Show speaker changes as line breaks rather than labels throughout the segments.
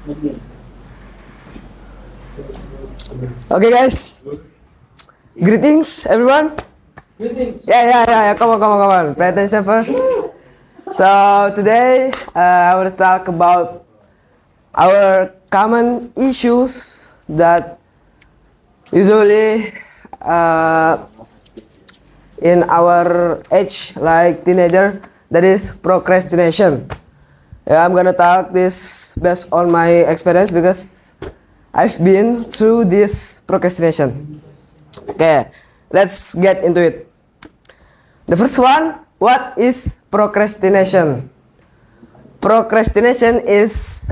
Okay, guys. Greetings, everyone.
Greetings.
Yeah. Come on. Pay attention first. So today, I will talk about our common issues that usually in our age, like teenager, that is procrastination. I'm gonna talk this based on my experience because I've been through this procrastination. Okay, let's get into it. The first one, what is procrastination? Procrastination is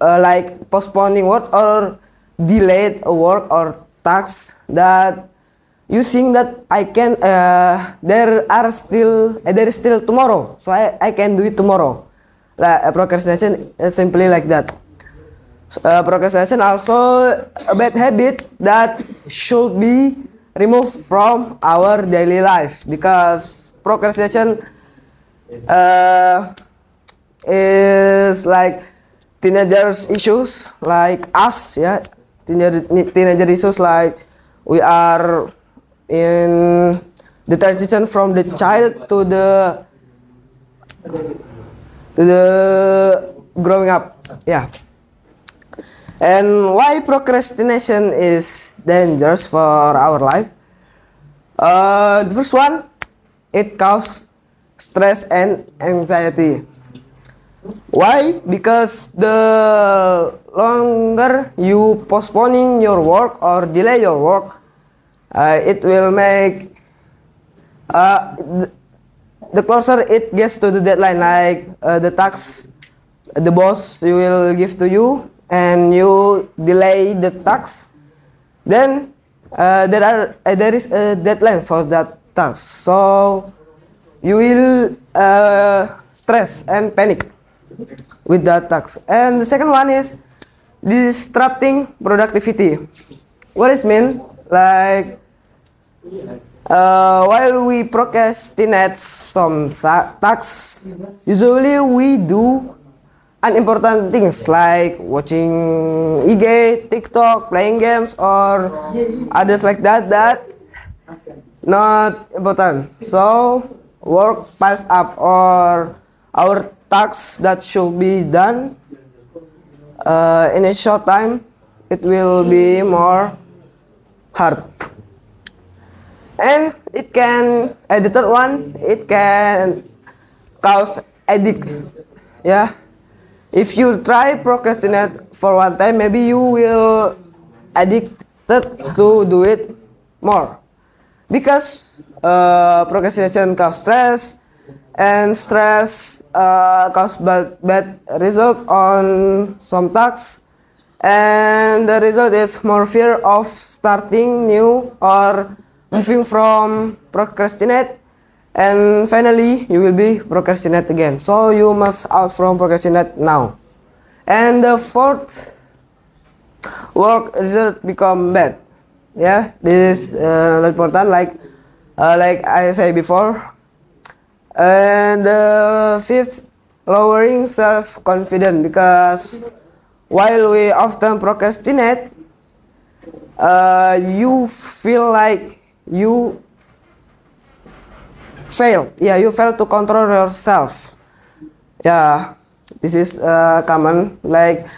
like postponing work or delayed work or tasks that you think that there is still tomorrow, so I can do it tomorrow. Procrastination is simply like that. Procrastination also a bad habit that should be removed from our daily life, because procrastination is like teenagers issues like us, yeah. Teenager issues like we are in the transition from the child to the growing up, yeah. And why procrastination is dangerous for our life? The first one, it causes stress and anxiety. Why? Because the longer you postponing your work or delay your work, it will make the closer it gets to the deadline, like the task the boss will give to you, and you delay the task, then there is a deadline for that task, so you will stress and panic with that task. And the second one is disrupting productivity. What is mean? Like while we procrastinate some tasks, usually we do unimportant things like watching IG, TikTok, playing games, or others like that not important. So work piles up, or our tasks that should be done in a short time, it will be more hard. And it can, the third one, it can cause addict. Yeah, if you try procrastinate for one time, maybe you will addicted to do it more, because procrastination cause stress, and stress cause bad result on some tasks, and the result is more fear of starting new or moving from procrastinate, and finally you will be procrastinate again. So you must out from procrastinate now. And the fourth, work result become bad. Yeah, this is important, like I say before. And the fifth, lowering self-confidence, because while we often procrastinate, you feel like you fail. Yeah, you fail to control yourself. Yeah, this is common. Like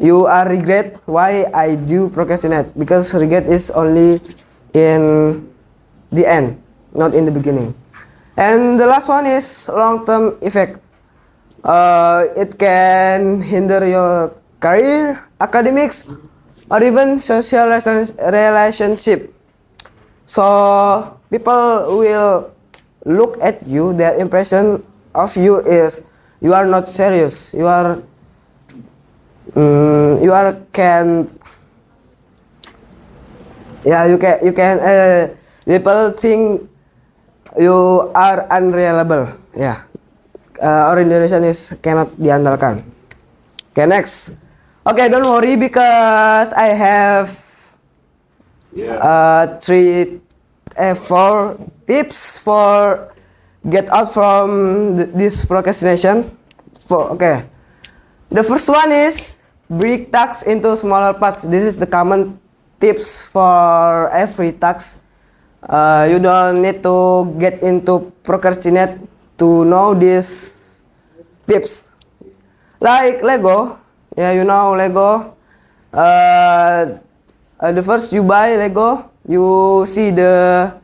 you are regret why I do procrastinate, because regret is only in the end, not in the beginning. And the last one is long-term effect. It can hinder your career, academics, or even social relationship. So people will look at you, their impression of you is you are not serious, you are can't, yeah, you can people think you are unreliable. Yeah, our Indonesian is cannot diandalkan. Okay, next. Okay, don't worry, because I have four tips for get out from this procrastination. Okay, The first one is break tasks into smaller parts. This is the common tips for every task. You don't need to get into procrastinate to know these tips. Like Lego, yeah, you know Lego. The first you buy Lego, you see the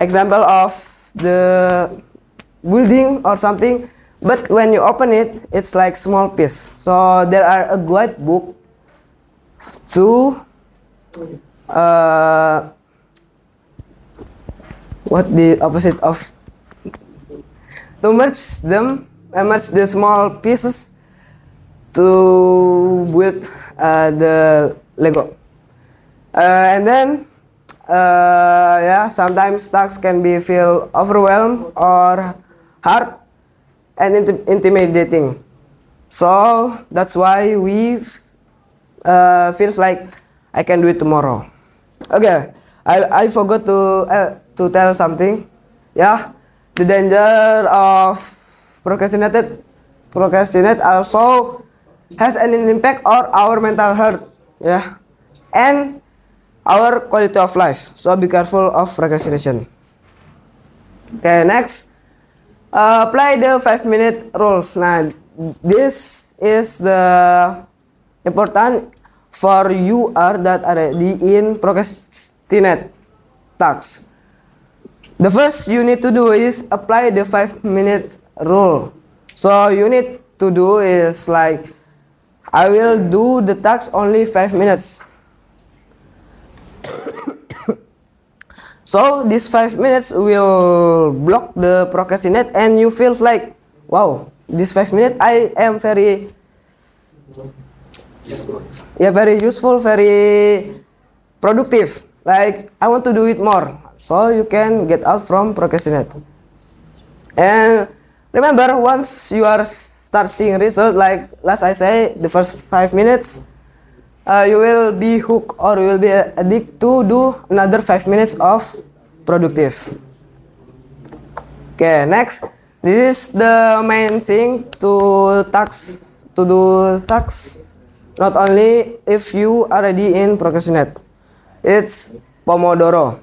example of the building or something, but when you open it, it's like small piece. So there are a guidebook to what the opposite of to merge the small pieces to build the Lego. And then yeah, sometimes tasks can be feel overwhelmed or hard and intimidating. So that's why we feels like I can do it tomorrow. Okay, I forgot to tell something. Yeah, the danger of procrastinate also has an impact on our mental health. Yeah, and our quality of life. So be careful of procrastination. Okay, next, apply the 5-minute rules. Nah, this is the important for you are that already in procrastinate tasks. The first you need to do is apply the 5-minute rule. So you need to do is like, I will do the task only 5 minutes. So these 5 minutes will block the procrastinate and you feels like, wow, this 5 minutes I am very useful, very productive. Like I want to do it more. So you can get out from procrastinate. And remember, once you are start seeing result, like last I say, the first 5 minutes, you will be hooked or you will be addicted to do another 5 minutes of productive. Okay, next, this is the main thing to do tasks. Not only if you are already in procrastinate, it's Pomodoro.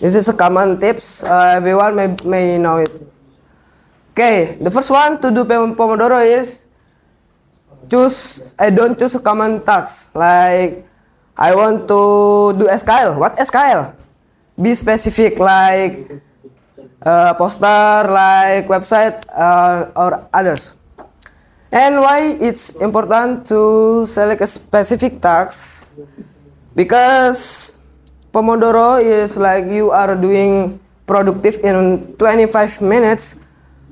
This is a common tips. Everyone may know it. Okay, the first one to do Pomodoro is don't choose a common task. Like I want to do SQL. What SQL? Be specific, like poster, like website, or others. And why it's important to select a specific task? Because Pomodoro is like you are doing productive in 25 minutes.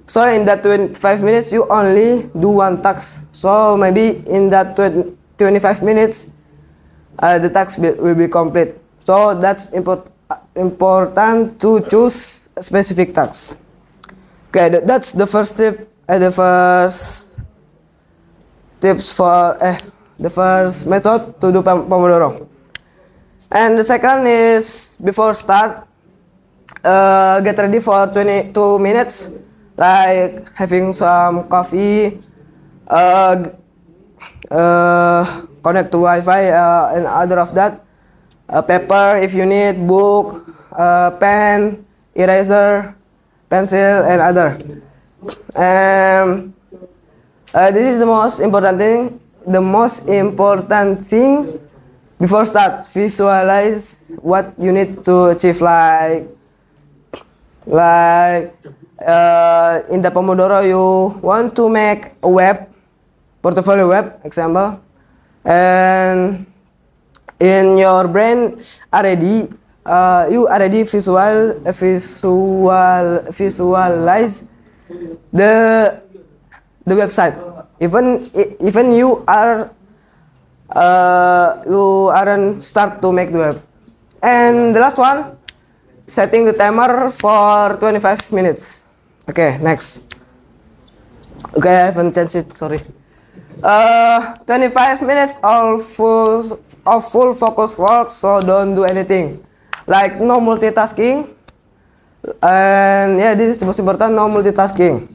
So in that 25 minutes you only do one task. So maybe in that 25 minutes the task will be complete. So that's important to choose a specific task. Okay, that's the first tip. The first tips for the first method to do Pomodoro. And the second is before start, get ready for 22 minutes, like having some coffee, connect to Wi-Fi, and other of that, paper if you need, book, pen, eraser, pencil, and other. And this is the most important thing. The most important thing before start, visualize what you need to achieve. Like in the Pomodoro, you want to make a portfolio web example, and in your brain already you already visualize the website. Even you aren't start to make the web. And the last one, setting the timer for 25 minutes. Okay, next. Okay, I haven't changed it, sorry. 25 minutes of full focus work, so don't do anything. Like no multitasking. And yeah, this is the most important, no multitasking.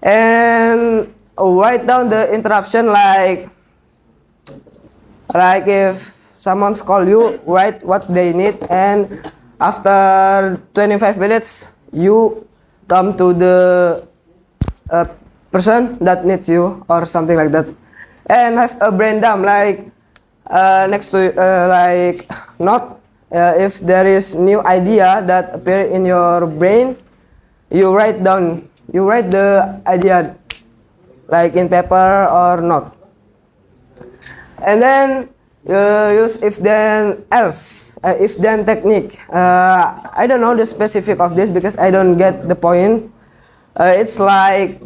And write down the interruption, like if someone's call you, write what they need, and after 25 minutes you come to the person that needs you or something like that, and have a brain dump, like next to like note, if there is new idea that appear in your brain, you write the idea like in paper or not. And then use if then else, if then technique. I don't know the specific of this because I don't get the point. It's like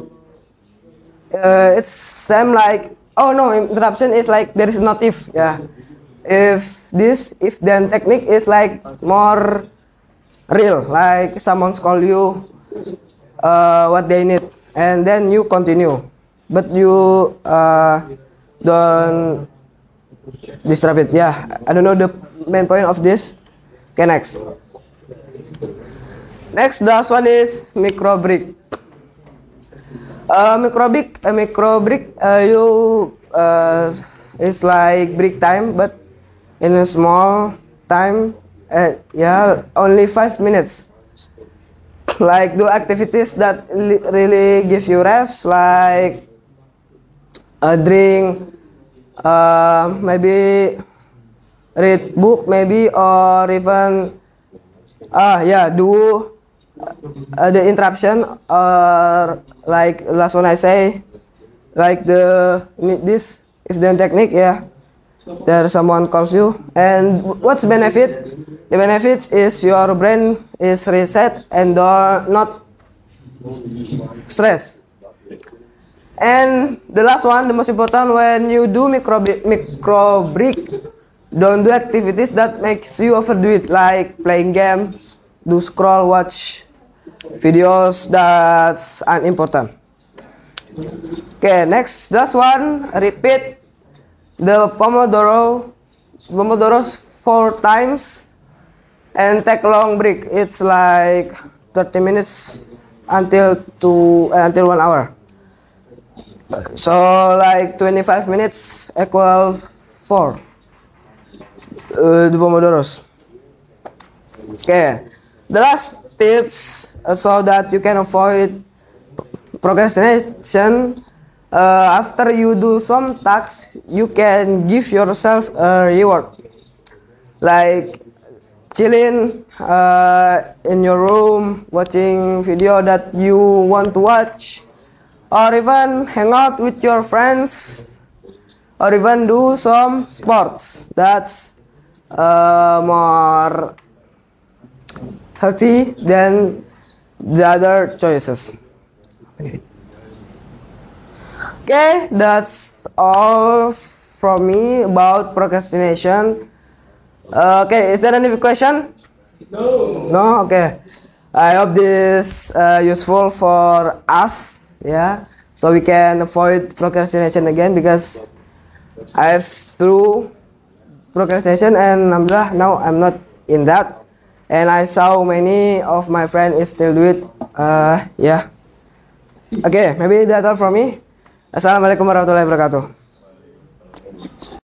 it's same like, oh no, interruption is like there is not if, yeah. If then technique is like more real, like someone's call you what they need, and then you continue, but you don't disrupt it. Yeah, I don't know the main point of this. Okay, next, the last one is micro break. Micro break you is like break time, but in a small time, yeah, only 5 minutes. Like do activities that really give you rest, like drink, maybe read book, maybe, or even yeah, do the interruption, or like last one I say, like the this is then technique, yeah. There someone calls you, and what's benefit? The benefits is your brain is reset and not stress. And the last one, the most important, when you do micro break, don't do activities that makes you overdo it, like playing games, do scroll, watch videos that's unimportant. Okay, next, last one, repeat the Pomodoros 4 times and take a long break. It's like 30 minutes until 1 hour. So like 25 minutes equals 4 the Pomodoros. Okay, the last tips so that you can avoid procrastination. After you do some tasks, you can give yourself a reward, like chilling in your room, watching video that you want to watch, or even hang out with your friends, or even do some sports that's more healthy than the other choices. Okay, that's all from me about procrastination. Okay, is there any question? No. No? Okay. I hope this useful for us, yeah, so we can avoid procrastination again, because I've through procrastination and alhamdulillah now I'm not in that, and I saw many of my friends still do it. Yeah. Okay, maybe that's all from me. Assalamualaikum warahmatullahi wabarakatuh.